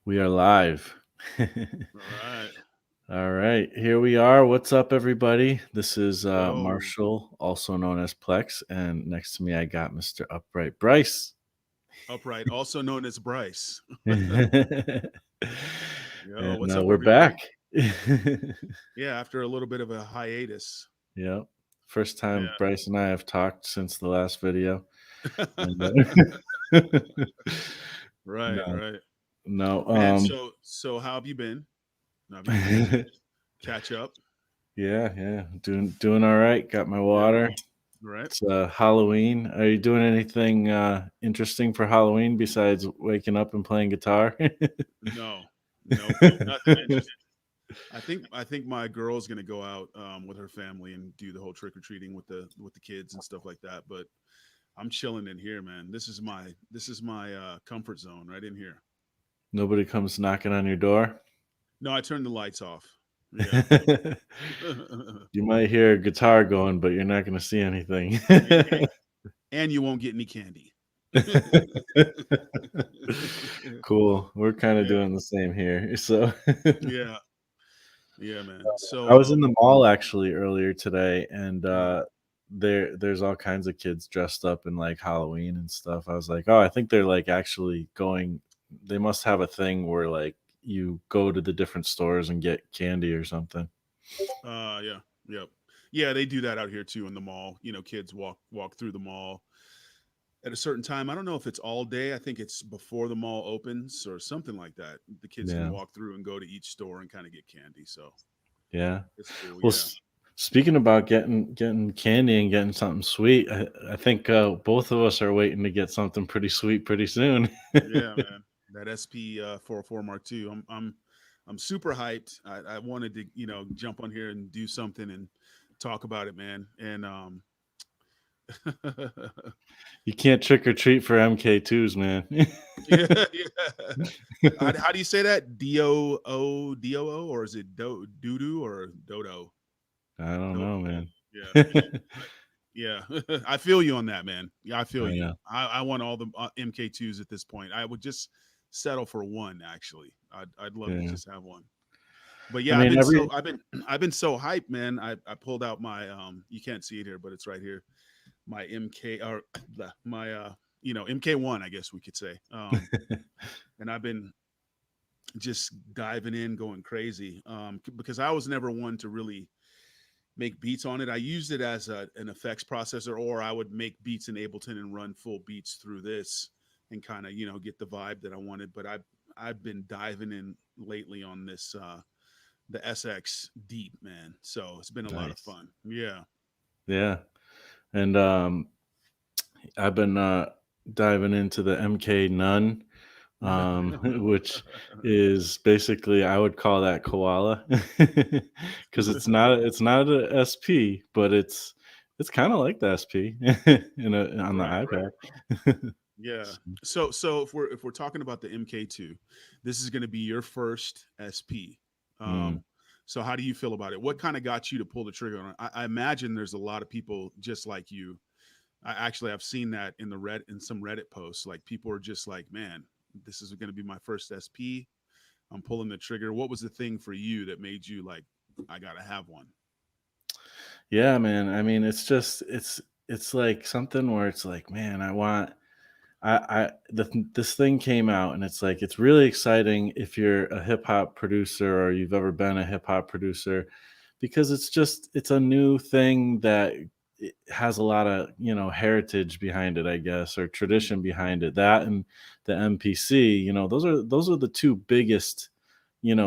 We are live. All right. All right, here we are. What's up, everybody? This is Yo, Marshall, also known as Plex, and next to me, I got Mr. Upright Bryce. upright, also known as Bryce. And Yo, what's up, we're back. everybody? Yeah, after a little bit of a hiatus. Yep, first time Yeah. Bryce and I have talked since the last video. And, Right, no, right. no. Man, so how have you been? Have you been to catch up? Yeah, doing all right. Got my Yeah. water. Right. It's Halloween. Are you doing anything interesting for Halloween besides waking up and playing guitar? No. Nope. Nothing interesting. I think my girl's gonna go out with her family and do the whole trick or treating with the kids and stuff like that. But I'm chilling in here, man. This is my comfort zone right in here. Nobody comes knocking on your door. No, I turned the lights off. Yeah. You might hear a guitar going, but you're not going to see anything. And you won't get any candy. Cool. We're kind of Yeah. doing the same here. So Yeah. Yeah, man. I So was in the mall actually earlier today, and uh there's all kinds of kids dressed up in like Halloween and stuff. I was like, oh, I think they're like actually going. They must have a thing where like you go to the different stores and get candy or something. yeah. Yep. Yeah, they do that out here too in the mall. Kids walk through the mall at a certain time. I don't know if it's all day. I think it's before the mall opens or something like that. The kids can Yeah, walk through and go to each store and kind of get candy. So yeah. it's cool. Well, Yeah. speaking about getting candy and getting something sweet, I think both of us are waiting to get something pretty sweet pretty soon. Yeah, man. That SP-404 Mark II. I'm super hyped. I wanted to jump on here and do something and talk about it, man. And You can't trick or treat for MK2s, man. yeah, yeah. How do you say that? D-O-O or is it doo doo or dodo? I don't know, man. Yeah, I yeah. I feel you on that, man. Yeah, I feel you. know. I want all the MK2s at this point. I would just settle for one. Actually, I'd love to Yeah. just have one. But I yeah, mean, every I've been so hyped, man. I pulled out my you can't see it here, but it's right here. My MK or my MK1, I guess we could say. And I've been just diving in, going crazy. Because I was never one to really make beats on it. I used it as an effects processor, or I would make beats in Ableton and run full beats through this and kind of get the vibe that I wanted. But I've been diving in lately on this the SX Deep, man. So it's been a lot of nice. fun. Yeah. Yeah. And I've been diving into the MK Nun, which is basically I would call that koala because it's not a SP, but it's kind of like the SP on the Right, right. iPad. Yeah. So if we're talking about the MK2, this is going to be your first SP. Mm. Um, so how do you feel about it? What kind of got you to pull the trigger on it? I imagine there's a lot of people just like you. I've seen that in some Reddit posts. Like people are just like, man, this is going to be my first SP. I'm pulling the trigger. What was the thing for you that made you like, I gotta have one? Yeah, man. I mean, it's like something where it's like, man, this thing came out and it's like it's really exciting if you're a hip hop producer or you've ever been a hip hop producer because it's a new thing that it has a lot of heritage behind it, I guess, or Mm, tradition behind it. That and the MPC, those are the two biggest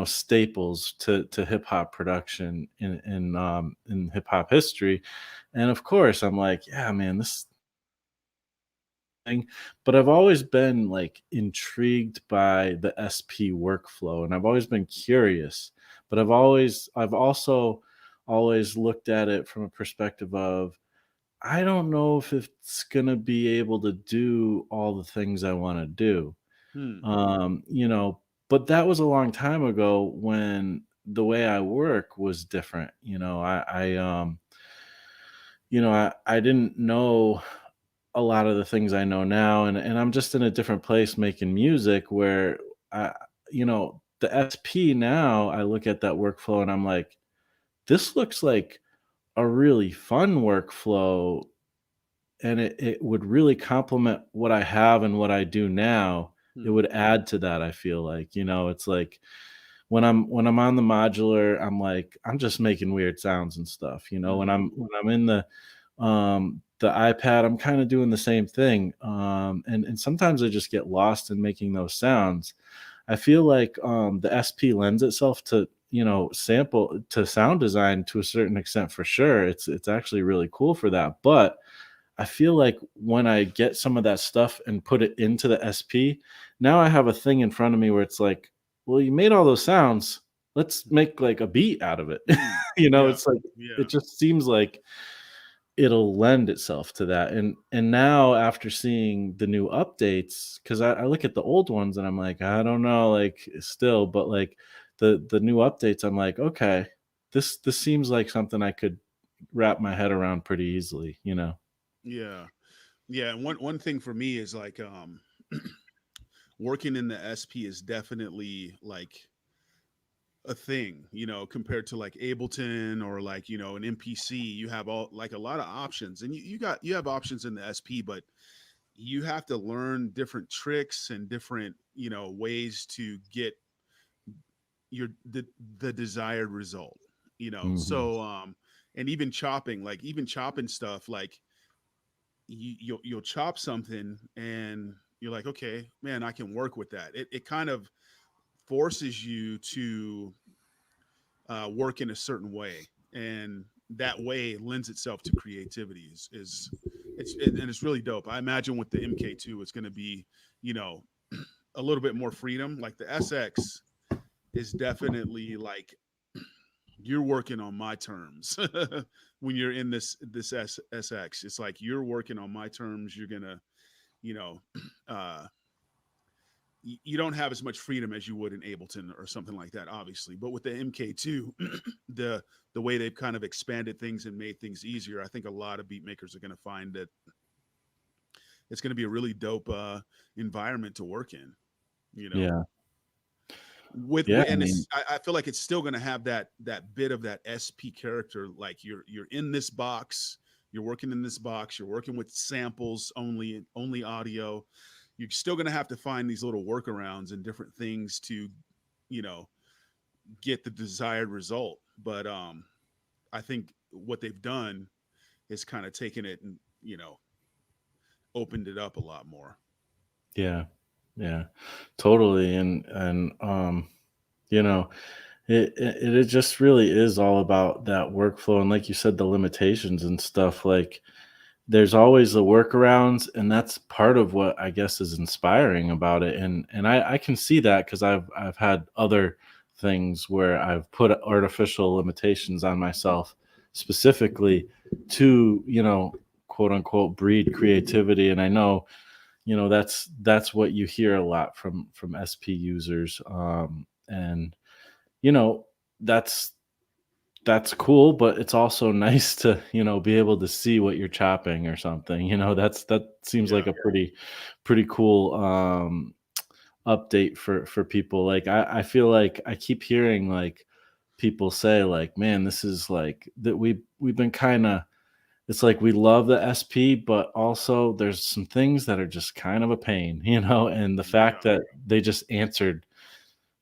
staples to hip hop production in hip hop history. And of course I'm like, yeah, man, this thing. But I've always been like intrigued by the SP workflow and I've always been curious. But I've also always looked at it from a perspective of I don't know if it's gonna be able to do all the things I want to do. hmm. Um, you know, but that was a long time ago when the way I work was different. I didn't know a lot of the things I know now, and I'm just in a different place making music where I the SP now, I look at that workflow and I'm like, this looks like a really fun workflow, and it would really complement what I have and what I do now. It Hmm. would add to that, I feel like, it's like when I'm on the modular, I'm like, I'm just making weird sounds and stuff, when Hmm. I'm in the iPad, I'm kind of doing the same thing. And sometimes I just get lost in making those sounds. I feel like the SP lends itself to, sample to sound design to a certain extent for sure. It's actually really cool for that. But I feel like when I get some of that stuff and put it into the SP, now I have a thing in front of me where it's like, well, you made all those sounds. Let's make like a beat out of it. Mm. Yeah. It's like it Yeah. just seems like it'll lend itself to that. And now after seeing the new updates, because I look at the old ones and I'm like, I don't know, like still, but like the new updates, I'm like, okay, this seems like something I could wrap my head around pretty easily. Yeah. Yeah. And one thing for me is like working in the SP is definitely like a thing, compared to like Ableton or like, an MPC. You have all like a lot of options, and you have options in the SP, but you have to learn different tricks and different, ways to get your the desired result, Mhm. so and even chopping, like even chopping stuff, like you'll chop something and you're like, okay, man, I can work with that. It kind of forces you to work in a certain way, and that way lends itself to creativity. And it's really dope. I imagine with the MK2, it's going to be, you know, a little bit more freedom. Like the SX is definitely like you're working on my terms when you're in this SX. It's like you're working on my terms. You're gonna, you know, uh, you don't have as much freedom as you would in Ableton or something like that, obviously. But with the MK2, the the way they've kind of expanded things and made things easier, I think a lot of beat makers are going to find that it's going to be a really dope environment to work in. You know, Yeah. Yeah, with I and mean, I feel like it's still going to have that bit of that SP character. Like you're in this box, you're working in this box, you're working with samples only audio. You're still going to have to find these little workarounds and different things to, you know, get the desired result. But I think what they've done is kind of taken it and, opened it up a lot more. yeah. Yeah. Totally, and you know, it just really is all about that workflow, and like you said, the limitations and stuff, like, there's always the workarounds, and that's part of what I guess is inspiring about it, and I can see that because I've had other things where I've put artificial limitations on myself specifically to, quote unquote breed creativity. And I know, that's what you hear a lot from SP users. And you know that's that's cool, but it's also nice to, be able to see what you're chopping or something. That seems like Yeah. a pretty cool update for people. Like I feel like I keep hearing like people say like, man, this is like that we've been kind of, it's like we love the SP, but also there's some things that are just kind of a pain, and the fact Yeah. that they just answered,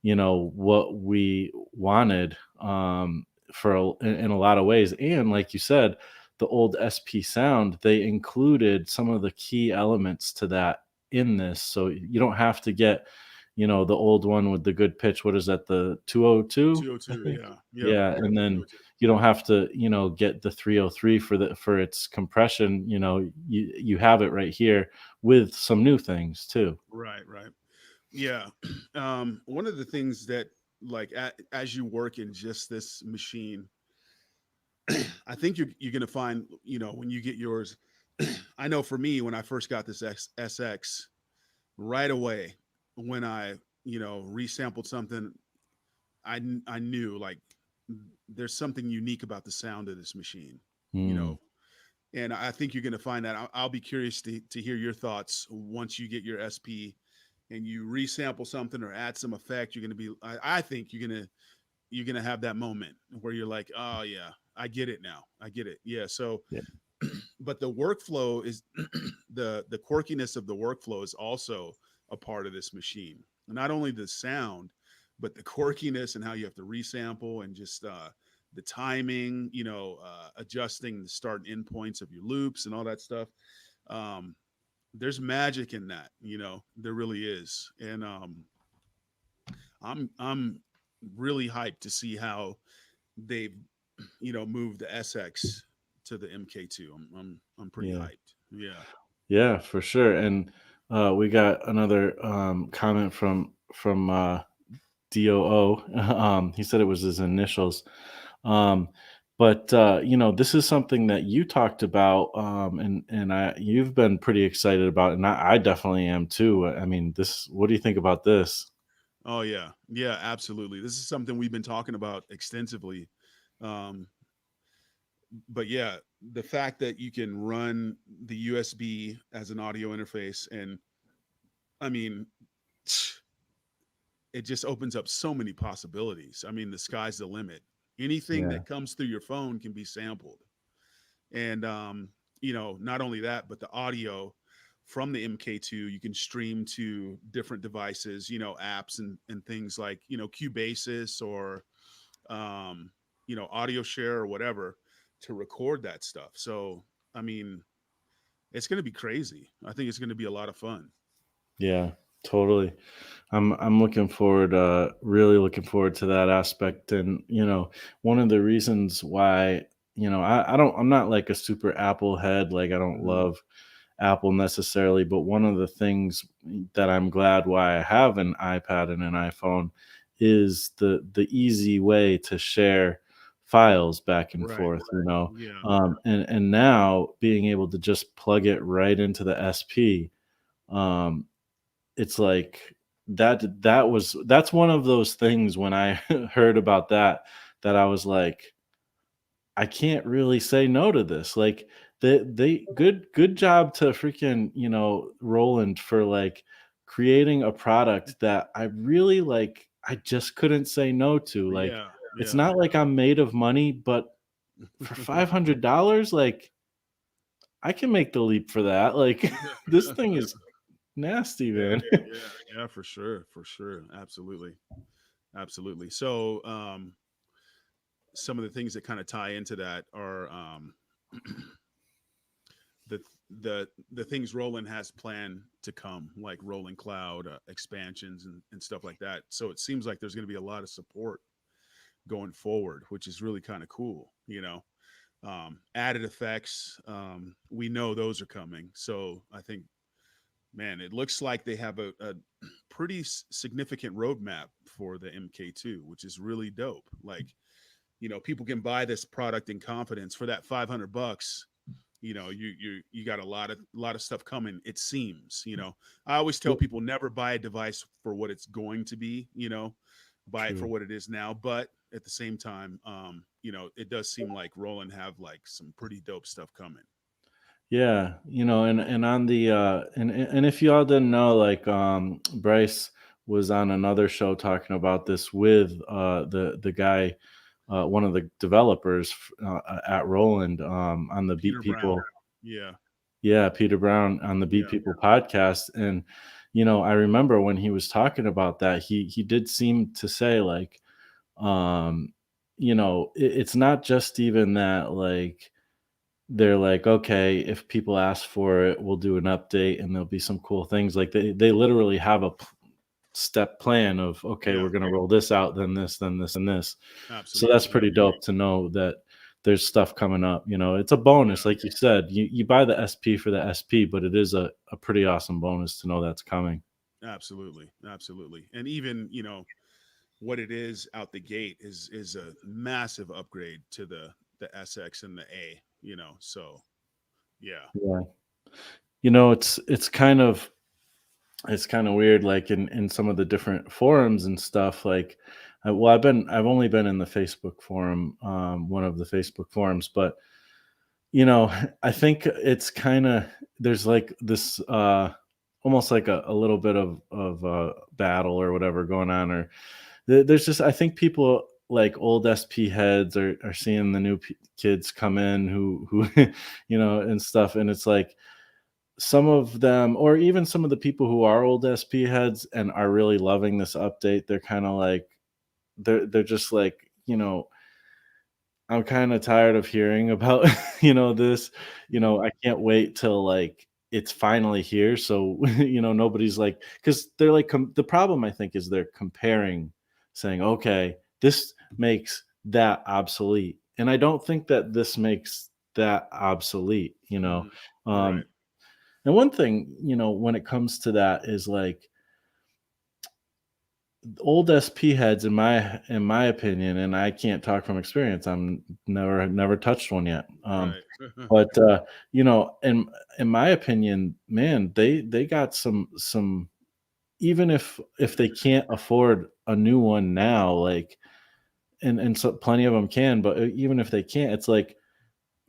what we wanted, in a lot of ways. And like you said, the old SP sound, they included some of the key elements to that in this. So you don't have to get, the old one with the good pitch. What is that? The 202, I 202. think. Yeah. Yep. Yeah. And then you don't have to, get the 303 for its compression. You have it right here with some new things too. Right. Right. Yeah. One of the things that, like, as you work in just this machine, I think you're going to find, when you get yours, I know for me, when I first got this SX, right away, when I, resampled something, I knew like there's something unique about the sound of this machine, you Mm, know, and I think you're going to find that. I'll be curious to hear your thoughts once you get your SP and you resample something or add some effect, you're gonna be. I think you're gonna have that moment where you're like, oh yeah, I get it now. I get it. Yeah. So, Yeah. but the workflow is the quirkiness of the workflow is also a part of this machine. Not only the sound, but the quirkiness and how you have to resample and just the timing, adjusting the start and end points of your loops and all that stuff. Um, there's magic in that, there really is. And I'm really hyped to see how they've moved the SX to the MK2. I'm pretty Yeah. hyped. Yeah. Yeah, for sure. And we got another comment from DOO. He said it was his initials. Um, but this is something that you talked about, and you've been pretty excited about, and I definitely am too. I mean, this. What do you think about this? Oh yeah. Yeah, absolutely. This is something we've been talking about extensively. Um, but yeah, the fact that you can run the USB as an audio interface, and I mean, it just opens up so many possibilities. I mean, the sky's the limit. Anything Yeah, that comes through your phone can be sampled. And not only that, but the audio from the MK2 you can stream to different devices, apps and things like, Cubasis or audio share or whatever to record that stuff. So, I mean, it's going to be crazy. I think it's going to be a lot of fun. yeah, totally. I'm looking forward, really looking forward to that aspect. And one of the reasons why, I'm not like a super Apple head. Like I don't Mhm. love Apple necessarily, but one of the things that I'm glad why I have an iPad and an iPhone is the easy way to share files back and Right. forth, Yeah. and now being able to just plug it right into the SP. um, it's like that's one of those things when I heard about that I was like, I can't really say no to this. Like they good job to freaking, Roland for like creating a product that I really like I just couldn't say no to. Like Yeah. it's Yeah. not like I'm made of money, but for $500, like I can make the leap for that. Like this thing is nasty, Yeah. man. Yeah. Yeah, for sure. For sure. Absolutely. Absolutely. So, some of the things that kind of tie into that are the the things Roland has planned to come, like Rolling Cloud expansions and stuff like that. So it seems like there's going to be a lot of support going forward, which is really kind of cool. Added effects, we know those are coming. So I think, man, it looks like they have a pretty significant roadmap for the MK2, which is really dope. Like, people can buy this product in confidence for that $500. You got a lot of stuff coming, it seems. I always tell people never buy a device for what it's going to be. Buy it for True. what it is now, but at the same time, it does seem like Roland have like some pretty dope stuff coming. Yeah, and on the and if y'all didn't know, like Bryce was on another show talking about this with the guy, one of the developers at Roland, on the Beat Peter People. Brown. Yeah. Yeah, Peter Brown on the Beat Yeah. People podcast. And I remember when he was talking about that, he did seem to say like, um it's not just even that, like they're like, okay, if people ask for it, we'll do an update and there'll be some cool things. Like they literally have a step plan of, okay, Yeah. we're going to roll this out, then this, then this, and this. So that's Absolutely. pretty dope to know that there's stuff coming up. It's a Yeah. bonus. Like you said, you buy the SP for the SP, but it is a pretty awesome bonus to know that's coming. Absolutely. Absolutely. And even, what it is out the gate is a massive upgrade to the SX and the A, so yeah. Yeah. It's kind of weird, like in some of the different forums and stuff. Like, well, I've only been in the Facebook forum, one of the Facebook forums, but I think it's kind of there's like this almost like a little bit of battle or whatever going on, or there's just, I think people like old SP heads are seeing the new kids come in who and stuff, and it's like some of them, or even some of the people who are old SP heads and are really loving this update, they're kind of like they're just like, I'm kind of tired of hearing about, this, Mm, I can't wait till like it's finally here. So, nobody's like, because they're like, the problem I think is they're comparing, saying, okay, this makes that obsolete. And I don't think that this makes that obsolete. mhm. Um, Right. and one thing, when it comes to that is like, old SP heads, in my opinion, and I can't talk from experience. I'm never touched one yet. Right. But in my opinion, man, they got some. Even if they can't afford a new one now, like, and so plenty of them can, but even if they can't, it's like,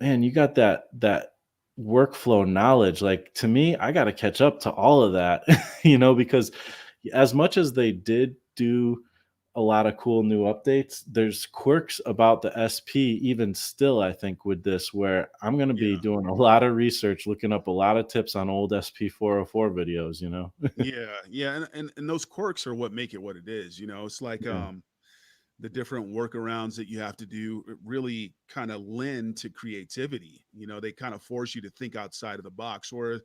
man, you got that workflow knowledge. Like, to me, I got to catch up to all of that, because as much as they did do a lot of cool new updates, there's quirks about the SP even still, I think, with this, where I'm going to be Yeah. doing a lot of research, looking up a lot of tips on old SP-404 videos. Yeah. Yeah. And those quirks are what make it what it is. It's like Yeah. the different workarounds that you have to do really kind of lend to creativity. They kind of force you to think outside of the box. Where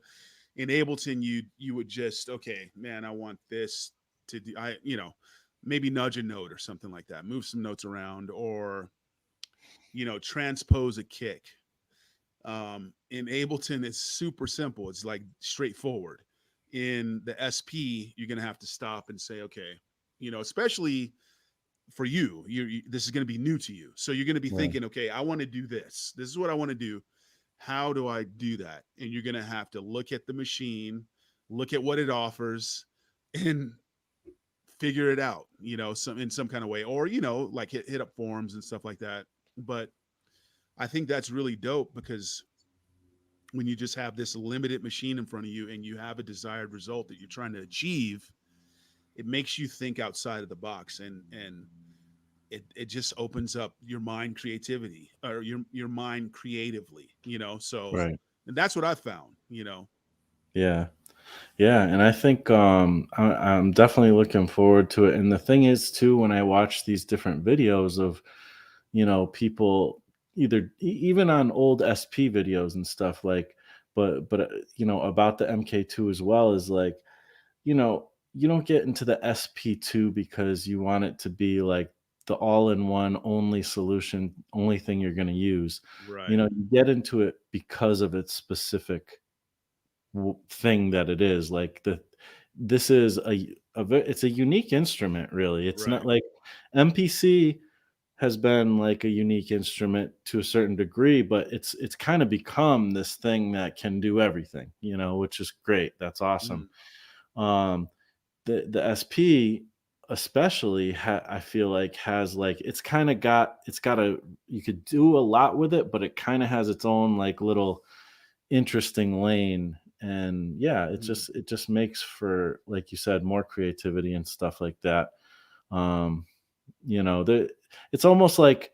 in Ableton, you would just, okay, man, I want this to do, maybe nudge a note or something like that, move some notes around, or transpose a kick. In Ableton, it's super simple. It's like straightforward. In the SP, you're gonna have to stop and say, okay, especially for you, this is going to be new to you, so you're going to be Yeah. thinking, okay, I want to do this is what I want to do. How do I do that? And you're going to have to look at the machine, look at what it offers, and figure it out, some in some kind of way, or like hit up forums and stuff like that. But I think that's really dope, because when you just have this limited machine in front of you and you have a desired result that you're trying to achieve, it makes you think outside of the box, and it just opens up your mind creativity, or your mind creatively, so, Right. and that's what I found. Yeah. Yeah, and I think I'm definitely looking forward to it. And the thing is, too, when I watch these different videos of, people either even on old SP videos and stuff, like, but about the MK2 as well, is like, you don't get into the SP2 because you want it to be like the all-in-one only solution, only thing you're going to use. Right. You get into it because of its specific thing that it is. Like, this is it's a unique instrument, really. It's not Right. like MPC has been like a unique instrument to a certain degree, but it's kind of become this thing that can do everything, which is great. That's awesome. Mm, um the SP especially, I feel like, has like, it's got a, you could do a lot with it, but it kind of has its own like little interesting lane. And yeah, mm. it just makes for, like you said, more creativity and stuff like that. um the it's almost like,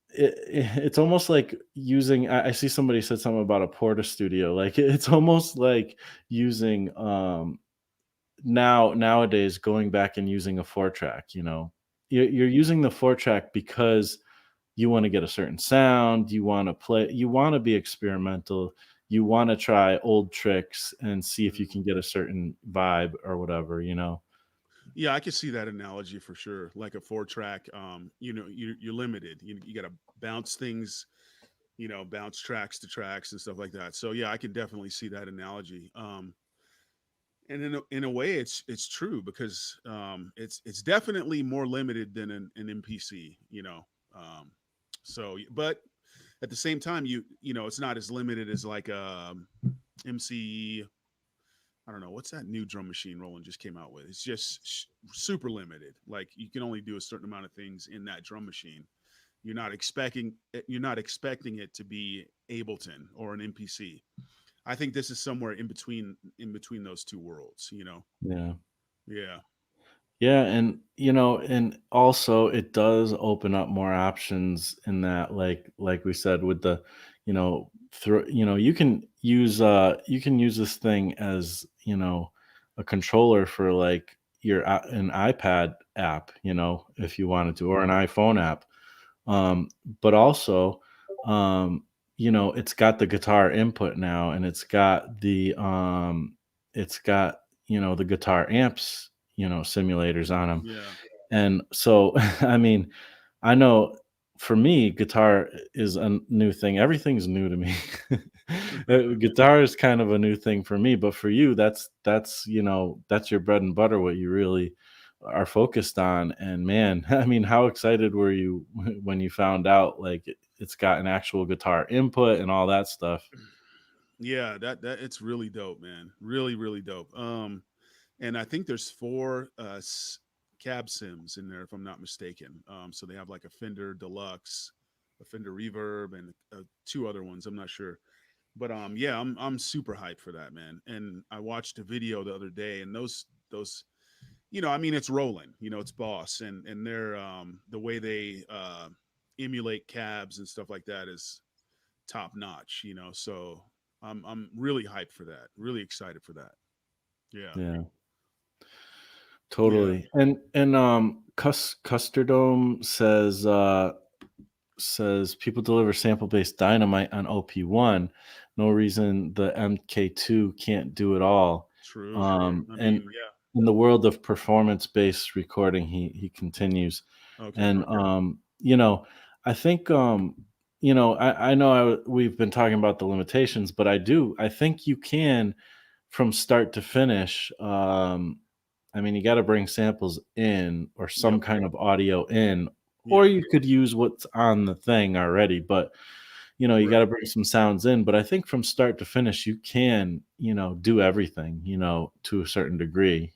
it's almost like using, I see somebody said something about a Porta studio, like, it's almost like using, nowadays, going back and using a 4 track. You're using the 4 track because you want to get a certain sound, you want to be experimental, you want to try old tricks and see if you Mm. can get a certain vibe or whatever. Yeah, I can see that analogy for sure. Like a 4 track, you're limited. You got to bounce things, bounce tracks to tracks and stuff like that. So yeah, I can definitely see that analogy. And in a way, it's true, because it's definitely more limited than an MPC. Um, so, but at the same time, it's not as limited as like MC. I don't know what's that new drum machine Roland just came out with. It's just super limited. Like, you can only do a certain amount of things in that drum machine. You're not expecting it to be Ableton or an MPC. I think this is somewhere in between those two worlds, you know. Yeah. Yeah. Yeah, and and also it does open up more options in that, like we said, with the, you can use this thing as, a controller for like an iPad app, if you wanted to, or an iPhone app. Um, but also, um, it's got the guitar input now, and it's got, the guitar amps, simulators on them. Yeah. And so, I mean, I know for me, guitar is a new thing. Everything's new to me. Guitar is kind of a new thing for me, but for you, that's your bread and butter, what you really are focused on. And man, I mean, how excited were you when you found out like it's got an actual guitar input and all that stuff? Yeah, that it's really dope, man. Really, really dope. And I think there's four cab sims in there, if I'm not mistaken. So they have like a Fender Deluxe, a Fender Reverb, and two other ones. I'm not sure, but yeah, I'm super hyped for that, man. And I watched a video the other day, and those, I mean, it's rolling. It's Boss, and they're the way they emulate cabs and stuff like that is top notch. So I'm really hyped for that. Really excited for that. Yeah. Yeah, Yeah. totally. And Custardome says people deliver sample-based dynamite on OP1. No reason the MK2 can't do it all. True. I And mean, yeah. in the world of performance-based recording, he continues. Okay. And I think I know we've been talking about the limitations, but I think you can from start to finish. I mean, you got to bring samples in or some Yep. kind of audio in, or Yeah. you could use what's on the thing already. But you got Right. to bring some sounds in. But I think from start to finish, you can, do everything, to a certain degree.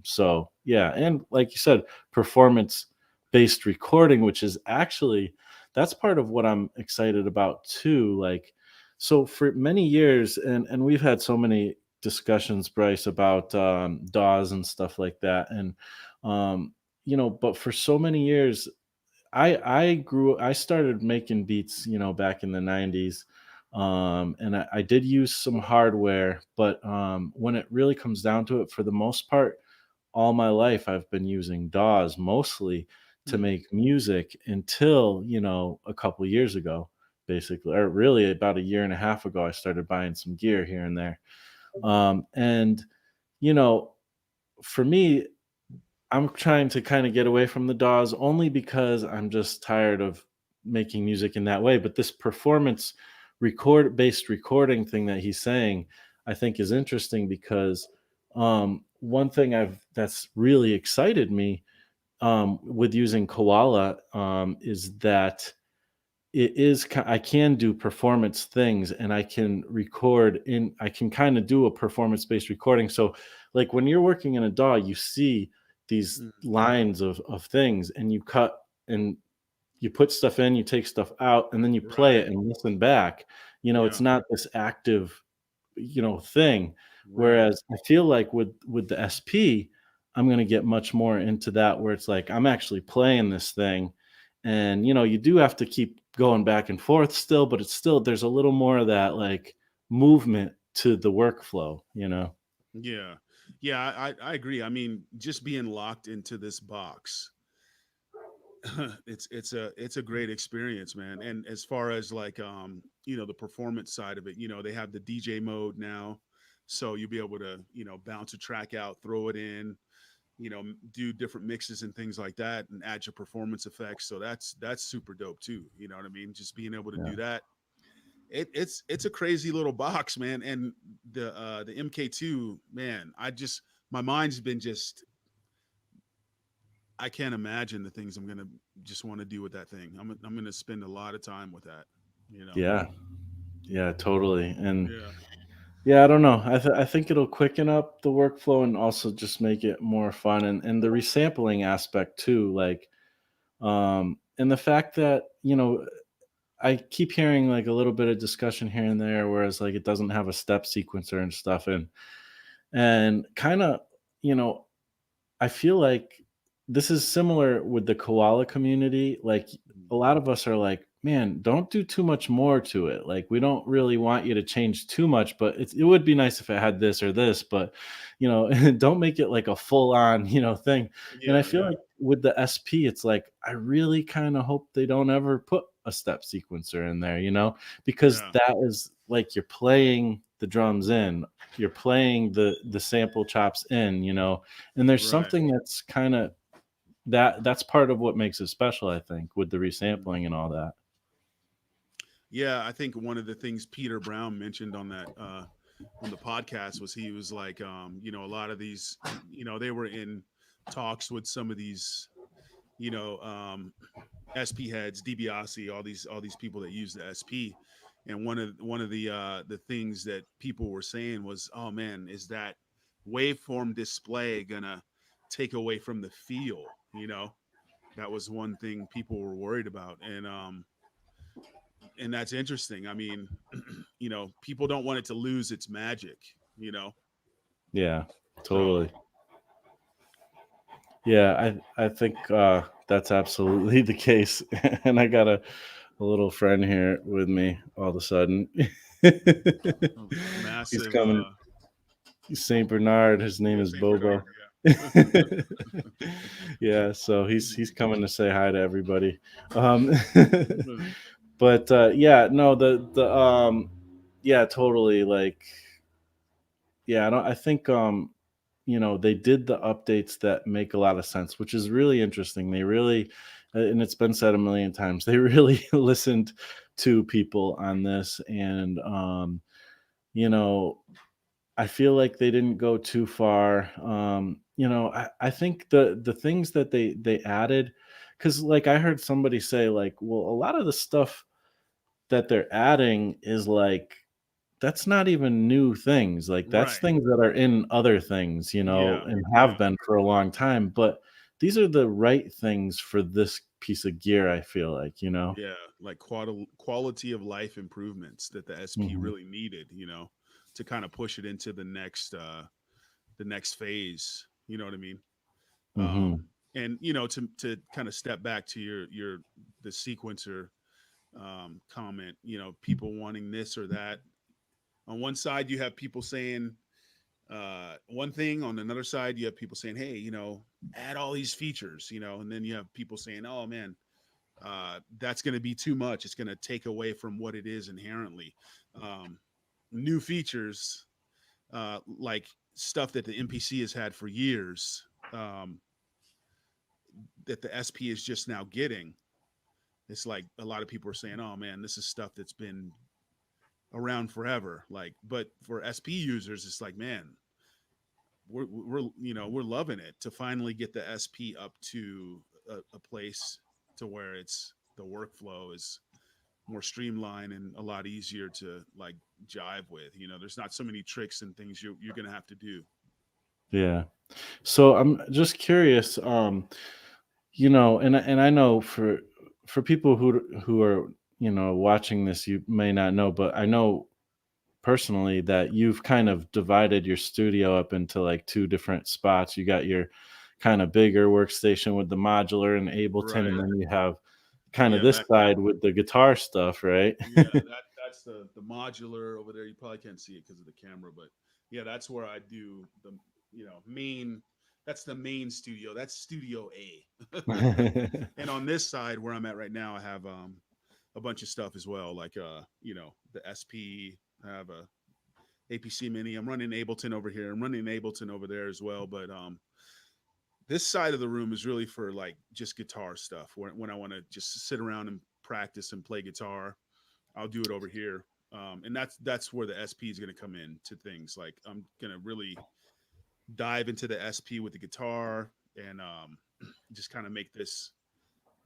So yeah, and like you said, performance based recording, which is actually that's part of what I'm excited about too. Like, so for many years, and we've had so many discussions, Bryce, about DAWs and stuff like that, and but for so many years I started making beats, back in the 90s. And I did use some hardware, but when it really comes down to it, for the most part, all my life I've been using DAWs mostly to Hmm. make music until, a couple years ago, basically, or really about a year and a half ago, I started buying some gear here and there. And you know, for me, I'm trying to kind of get away from the DAWs only because I'm just tired of making music in that way. But this performance based recording thing that he's saying, I think is interesting because one thing that's really excited me with using Koala is that I can do performance things, and I can kind of do a performance based recording. So like when you're working in a DAW, you see these Mm. lines of things, and you cut and you put stuff in, you take stuff out, and then you play it Right. and listen back. Yeah. It's not this active thing. Right. Whereas I feel like with the SP, I'm gonna get much more into that where it's like I'm actually playing this thing. And you do have to keep going back and forth still, but it's still there's a little more of that like movement to the workflow. Yeah. Yeah. I agree. I mean, just being locked into this box, it's a great experience, man. And as far as like the performance side of it, they have the DJ mode now, so you'll be able to bounce a track out, throw it in, do different mixes and things like that, and add your performance effects. So that's super dope too. You know what I mean? Just being able to Yeah. do that. It's a crazy little box, man. And the MK2, man, my mind's been just, I can't imagine the things I'm gonna just want to do with that thing. I'm gonna spend a lot of time with that. You know? Yeah. Yeah, totally. And Yeah. yeah, I don't know. I think it'll quicken up the workflow and also just make it more fun, and the resampling aspect too, like and the fact that I keep hearing like a little bit of discussion here and there, whereas like it doesn't have a step sequencer and stuff, and kind of, you know, I feel like this is similar with the koala community. Like Mhm. a lot of us are like, man, don't do too much more to it. Like we don't really want you to change too much, but it would be nice if it had this or this, but don't make it like a full on, thing. And I Yeah, feel yeah, like with the SP, it's like I really kind of hope they don't ever put a step sequencer in there, because yeah. that is like you're playing the drums in, you're playing the sample chops in, and there's Right. something that's kind of that's part of what makes it special, I think, with the Mhm. resampling and all that. Yeah, I think one of the things Peter Brown mentioned on that on the podcast was he was like, a lot of these, they were in talks with some of these, you know, um, SP heads, DiBiase, all these people that use the SP. And one of the things that people were saying was, oh man, is that waveform display gonna take away from the feel? That was one thing people were worried about. And that's interesting. I mean, people don't want it to lose its magic, you know. Yeah, So totally. Yeah, I think that's absolutely the case. And I got a little friend here with me all of a sudden. a He's massive coming. Saint Bernard. His name yeah, is Saint Bobo. Bernard, yeah. Yeah, so he's coming to say hi to everybody. Um, but yeah, no, yeah, totally. Like, yeah, I think they did the updates that make a lot of sense, which is really interesting. They really, and it's been said a million times, they really listened to people on this, and you know I feel like they didn't go too far. I think the things that they added, because like I heard somebody say, like, well, a lot of the stuff that they're adding is like that's not even new things. Like that's Right. things that are in other things, Yeah. and have Yeah. been for a long time. But these are the right things for this piece of gear, I feel like. Yeah. Like quality of life improvements that the SP Hmm. really needed, to kind of push it into the next phase. You know what I mean? Hmm. And to kind of step back to your the sequencer comment, people wanting this or that. On one side, you have people saying one thing. On another side, you have people saying, hey, add all these features, and then you have people saying, oh man, that's going to be too much. It's going to take away from what it is inherently. Um, New features, like stuff that the MPC has had for years, um, that the SP is just now getting. It's like a lot of people are saying, oh man, this is stuff that's been around forever. Like, but for SP users, it's like, man, we're loving it to finally get the SP up to a place to where it's the workflow is more streamlined and a lot easier to like jive with. There's not so many tricks and things you're gonna have to do. Yeah. So I'm just curious, and I know for people who are watching this, you may not know, but I know personally that you've kind of divided your studio up into like two different spots. You got your kind of bigger workstation with the modular and Ableton, and Right. then you have kind of Yeah. this Back there. side with the guitar stuff, right? Yeah. That's the modular over there. You probably can't see it because of the camera, but yeah, that's where I do the main. That's the main studio. That's Studio A. And on this side where I'm at right now, I have a bunch of stuff as well, like the SP. I have a APC Mini. I'm running Ableton over here. I'm running Ableton over there as well. But this side of the room is really for like just guitar stuff. When I want to just sit around and practice and play guitar, I'll do it over here. And that's where the SP is going to come in to things. Like I'm going to really dive into the SP with the guitar and just kind of make this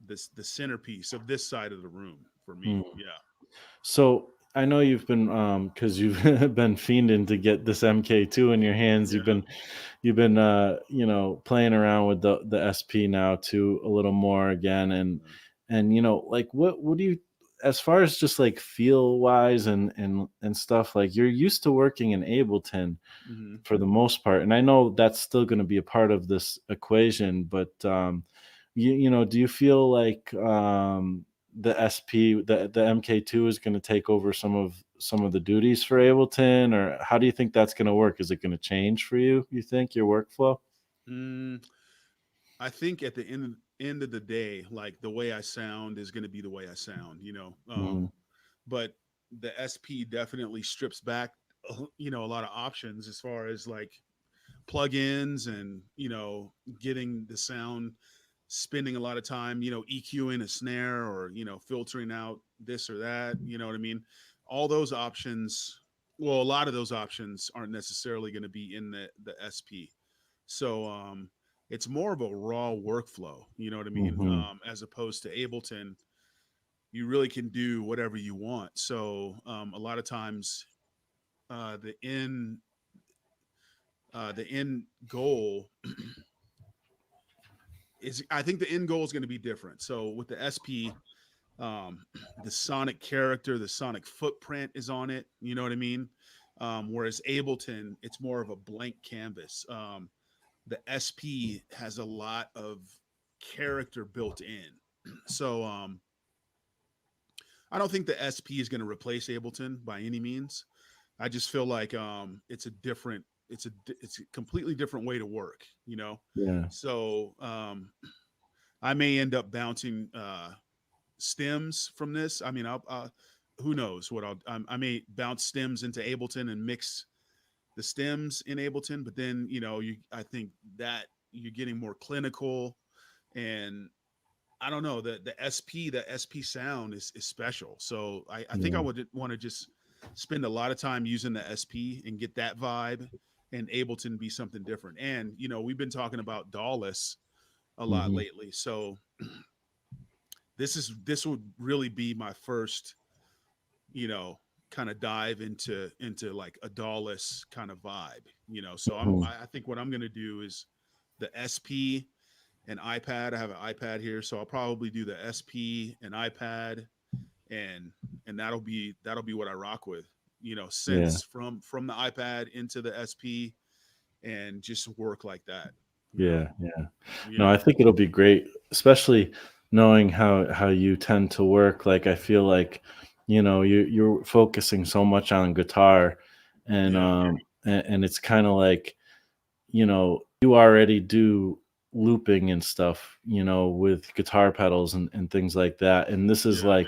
the centerpiece of this side of the room for me. Mm. Yeah. So I know you've been because you've been fiending to get this MK2 in your hands. Yeah. You've been playing around with the SP now too a little more again, and like what do you as far as just like feel wise and stuff, like you're used to working in Ableton Hmm. for the most part, and I know that's still going to be a part of this equation, but do you feel like the the MK2 is going to take over some of the duties for Ableton, or how do you think that's going to work? Is it going to change for you? You think your workflow? Mm, I think at the end of the day, like the way I sound is going to be the way I sound, you know. Hmm. But the SP definitely strips back, a lot of options as far as like plugins and getting the sound, spending a lot of time EQing a snare or filtering out this or that, you know what I mean. All those options, well, a lot of those options aren't necessarily going to be in the SP. So it's more of a raw workflow, you know what I mean. Hmm. As opposed to Ableton, you really can do whatever you want. So a lot of times uh, the end the end goal is, I think the end goal is going to be different. So with the SP, the sonic character, the sonic footprint is on it. You know what I mean? Whereas Ableton, it's more of a blank canvas. The SP has a lot of character built in. So I don't think the SP is going to replace Ableton by any means. I just feel like it's a completely different way to work, you know. Yeah. So I may end up bouncing stems from this. I mean, who knows what I may bounce stems into Ableton and mix the stems in Ableton, but then I think that you're getting more clinical, and I don't know, the SP sound is special. So I think I Yeah. would want to just spend a lot of time using the SP and get that vibe, and Ableton be something different. And we've been talking about DAWless a lot Hmm. lately, so this would really be my first, you know, kind of dive into like a DAWless kind of vibe. So I think what I'm gonna do is the SP and iPad. I have an iPad here, so I'll probably do the SP and iPad, and that'll be what I rock with. Yeah. Synths from the iPad into the SP, and just work like that. You know, Yeah. Yeah. No, yeah, I think it'll be great, especially knowing how you tend to work. Like I feel like, you're focusing so much on guitar, and yeah, and it's kind of like, you already do looping and stuff, with guitar pedals and things like that. And this is yeah, like,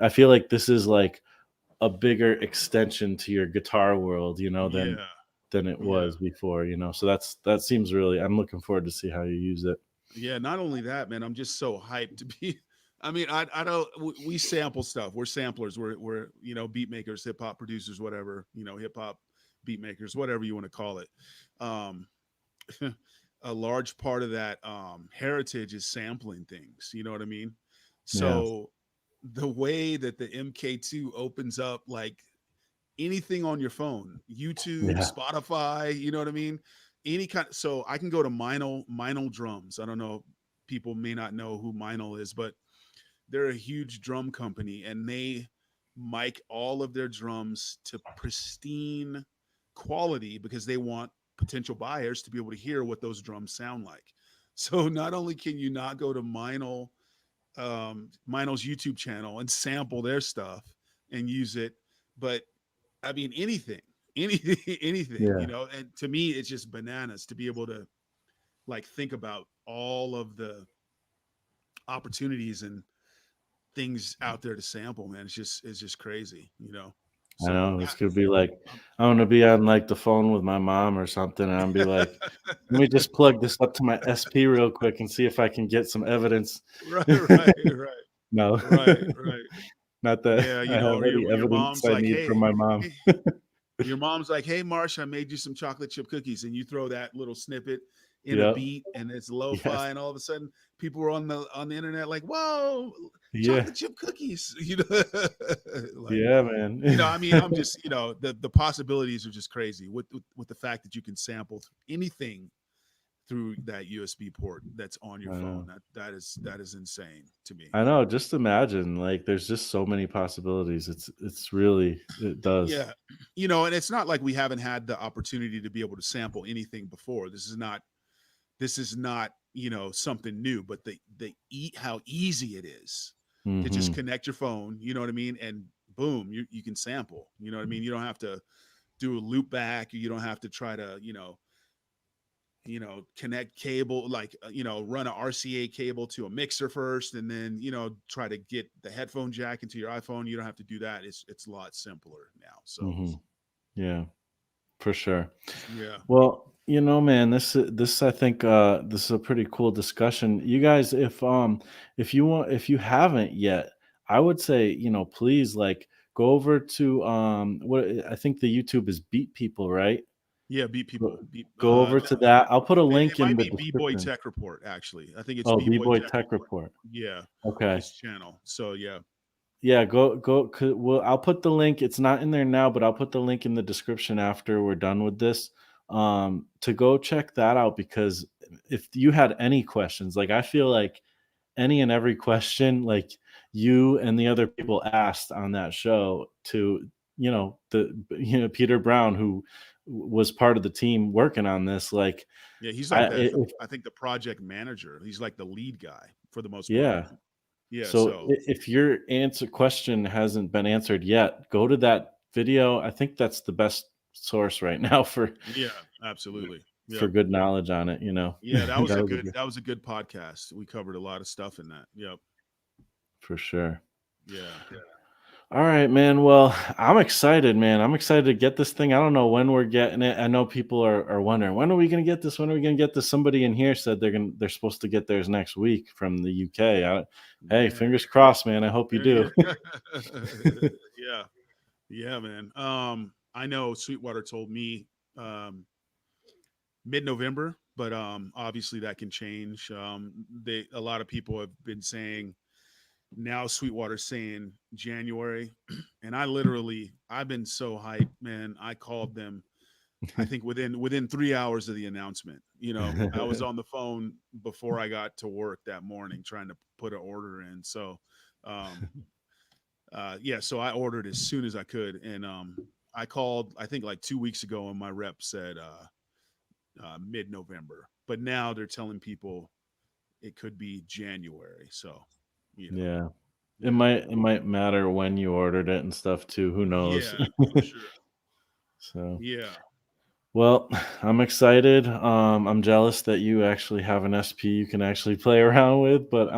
I feel like this is like a bigger extension to your guitar world, yeah, than it yeah. was before. So that seems really, I'm looking forward to see how you use it. Yeah, not only that, man, I'm just so hyped to be. I mean, I don't. We sample stuff. We're samplers. We're beat makers, hip hop producers, whatever. Hip hop beat makers, whatever you want to call it. Um, a large part of that heritage is sampling things. You know what I mean? Yeah. So the way that the MK2 opens up, like anything on your phone, YouTube, Yeah. Spotify, you know what I mean? Any kind. So I can go to Minel Drums. I don't know. People may not know who Minel is, but they're a huge drum company, and they mic all of their drums to pristine quality because they want potential buyers to be able to hear what those drums sound like. So not only can you not go to Minel's YouTube channel and sample their stuff and use it, but I mean, anything, anything, Yeah. and to me, it's just bananas to be able to like think about all of the opportunities and things out there to sample, man. It's just crazy. I So know it's gonna be like, I'm gonna be on like the phone with my mom or something, and I'll be like, let me just plug this up to my SP real quick and see if I can get some evidence. right, right, right, No, right, right. not that Yeah, I have or any your evidence mom's I like, need from hey, my mom. hey, your mom's like, "Hey, Marsh, I made you some chocolate chip cookies," and you throw that little snippet in a Yep. beat, and it's Yes. lo-fi, and all of a sudden, people are on the internet like, "Whoa, Yeah. chocolate chip cookies!" Like, Yeah, man. I mean, I'm just, the possibilities are just crazy with the fact that you can sample anything through that USB port that's on your I phone. know. That is insane to me. I know. Just imagine, like, there's just so many possibilities. It's really it does. Yeah. And it's not like we haven't had the opportunity to be able to sample anything before. This is not something new, but how easy it is to just Hmm. connect your phone, you know what I mean, and boom, you can sample, you know what I mean. You don't have to do a loop back. You don't have to try to connect cable, like run a RCA cable to a mixer first, and then try to get the headphone jack into your iPhone. You don't have to do that. It's a lot simpler now. So Hmm. Yeah, for sure. yeah. Well, man, this I think this is a pretty cool discussion. You guys, if you haven't yet, I would say, please, like, go over to what I think the YouTube is Beat People, right? Yeah, beat people. Go Beat. go over to that. I'll put a It link in might the be B-Boy description. Tech Report, actually. I think it's Oh, B-Boy B-Boy Tech Tech Report. Report. Yeah, Okay. his channel. So yeah. Yeah, well, I'll put the link. It's not in there now, but I'll put the link in the description after we're done with this. To go check that out, because if you had any questions, like, I feel like any and every question, like, you and the other people asked on that show to, Peter Brown, who was part of the team working on this, like, Yeah, he's I like if, I think the project manager. He's like the lead guy for the most part. yeah. Yeah, So so if your answer question hasn't been answered yet, go to that video. I think that's the best source right now for yeah, absolutely. for Yep. good knowledge on it. Yeah, that was That a was a good good, that was a good podcast. We covered a lot of stuff in that. Yep. for sure. Yeah. All right, man. Well, I'm excited, man. I'm excited to get this thing. I don't know when we're getting it. I know people are wondering, when are we going to get this? When are we going to get this? Somebody in here said they're supposed to get theirs next week from the UK. Hey, Man. fingers crossed, man. I hope you do. Yeah. Yeah. Yeah, man. I know Sweetwater told me mid-November, but obviously that can change. A lot of people have been saying now Sweetwater's saying January, and I've been so hyped, man. I called them. I think within 3 hours of the announcement. I was on the phone before I got to work that morning trying to put an order in. So, yeah, so I ordered as soon as I could, and I called I think like 2 weeks ago, and my rep said mid-November, but now they're telling people it could be January. So, you know, Yeah. It yeah, might it might matter when you ordered it and stuff too. Who knows? yeah, for sure. So, Yeah, well, I'm excited. I'm jealous that you actually have an SP you can actually play around with, but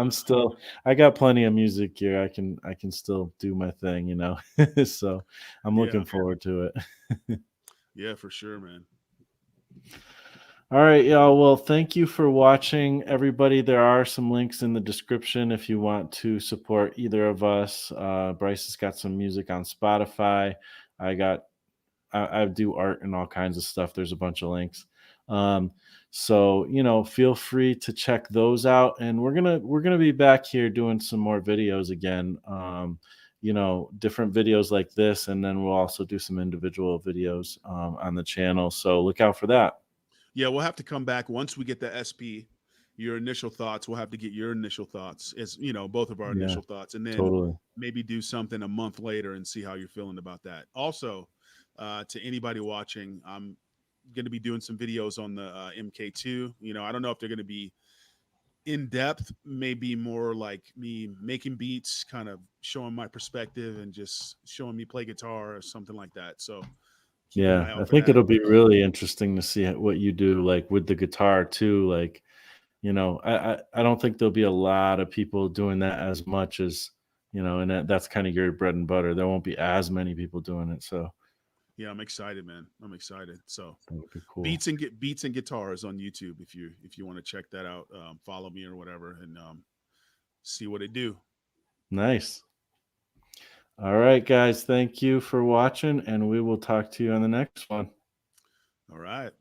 I got plenty of music here. I can still do my thing. So I'm yeah, looking forward to it. yeah, for sure, man. All right, y'all. Well, thank you for watching, everybody. There are some links in the description if you want to support either of us. Bryce has got some music on Spotify. I got I do art and all kinds of stuff. There's a bunch of links. Um, so feel free to check those out. And we're gonna be back here doing some more videos again. Different videos like this, and then we'll also do some individual videos on the channel. So look out for that. Yeah, we'll have to come back once we get the SP. Your initial thoughts. We'll have to get your initial thoughts, as both of our Yeah, initial thoughts, and then totally. maybe do something a month later and see how you're feeling about that. Also, to anybody watching, I'm going to be doing some videos on the MK2. I don't know if they're going to be in depth, maybe more like me making beats, kind of showing my perspective and just showing me play guitar or something like that. So keep an Yeah, eye I out for think that. it'll be really interesting to see what you do, like, with the guitar too. Like, I don't think there'll be a lot of people doing that as much as, and that's kind of your bread and butter. There won't be as many people doing it, so Yeah, I'm excited, man. I'm excited. So that would be cool. beats and guitars on YouTube. If you want to check that out, follow me or whatever, and see what I do. Nice. All right, guys, thank you for watching, and we will talk to you on the next one. All right.